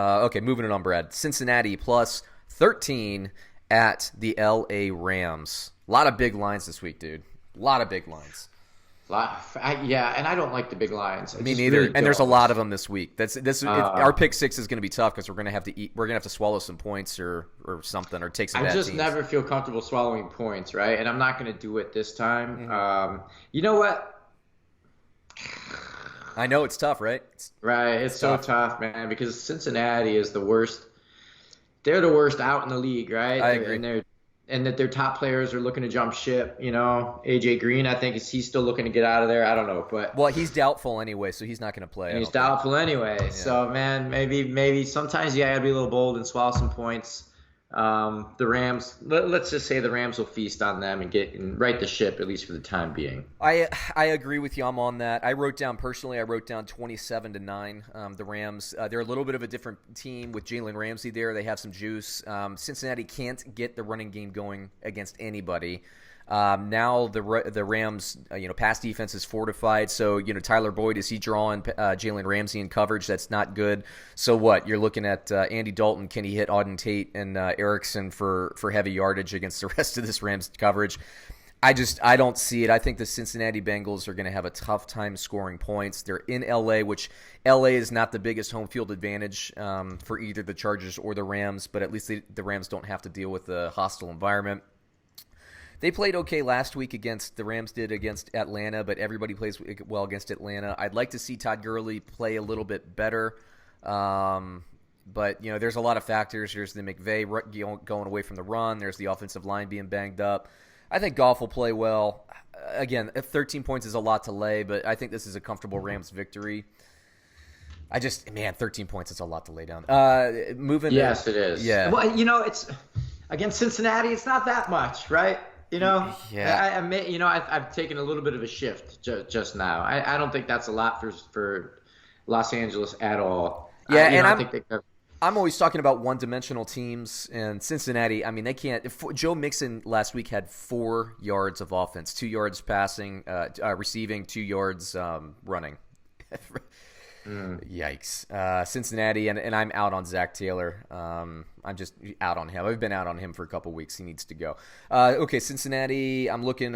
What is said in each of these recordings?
Okay, moving it on, Brad. Cincinnati plus 13 at the LA Rams. A lot of big lines this week, dude. A lot of big lines. Yeah, and I don't like the big lines. Me neither. And there's a lot of them this week. Our pick six is going to be tough because we're going to have to eat. We're going to have to swallow some points or something, or take some. I bad just teams. never feel comfortable swallowing points, right? And I'm not going to do it this time. You know what? I know it's tough, right? It's so tough, man, because Cincinnati is the worst. They're the worst out in the league, right? I agree. And that their top players are looking to jump ship. AJ Green, I think he's still looking to get out of there. I don't know, but he's doubtful anyway, so he's not going to play. He's doubtful anyway. Yeah. So man, maybe sometimes you gotta be a little bold and swallow some points. The Rams, let's just say the Rams will feast on them and right the ship, at least for the time being. I agree with you. I'm on that. I wrote down 27-9. The Rams, they're a little bit of a different team with Jalen Ramsey there. They have some juice. Cincinnati can't get the running game going against anybody. Now the Rams, pass defense is fortified. So, Tyler Boyd, is he drawing Jalen Ramsey in coverage? That's not good. So what? You're looking at Andy Dalton. Can he hit Auden, Tate, and Erickson for heavy yardage against the rest of this Rams coverage? I don't see it. I think the Cincinnati Bengals are going to have a tough time scoring points. They're in LA, which LA is not the biggest home field advantage for either the Chargers or the Rams, but at least the Rams don't have to deal with a hostile environment. They played okay last week the Rams did against Atlanta, but everybody plays well against Atlanta. I'd like to see Todd Gurley play a little bit better. But, there's a lot of factors. There's the McVay going away from the run. There's the offensive line being banged up. I think Goff will play well. Again, 13 points is a lot to lay, but I think this is a comfortable Rams victory. 13 points is a lot to lay down. Yes, it is. Yeah. Well, it's against Cincinnati. It's not that much, right? Yeah. I've taken a little bit of a shift just now. I don't think that's a lot for Los Angeles at all. Yeah, I'm always talking about one-dimensional teams, and Cincinnati, they can't. Joe Mixon last week had 4 yards of offense, 2 yards passing, receiving, 2 yards running. Yikes. Cincinnati, and I'm out on Zac Taylor. I'm just out on him. I've been out on him for a couple weeks. He needs to go. Okay, Cincinnati, I'm looking.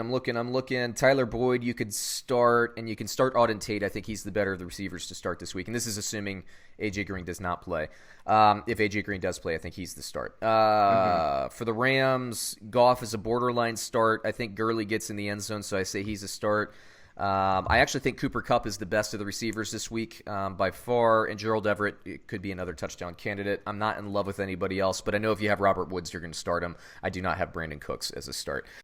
Tyler Boyd, you could start, and you can start Auden Tate. I think he's the better of the receivers to start this week, and this is assuming A.J. Green does not play. If A.J. Green does play, I think he's the start. For the Rams, Goff is a borderline start. I think Gurley gets in the end zone, so I say he's a start. I actually think Cooper Kupp is the best of the receivers this week by far, and Gerald Everett could be another touchdown candidate. I'm not in love with anybody else, but I know if you have Robert Woods, you're going to start him. I do not have Brandin Cooks as a start.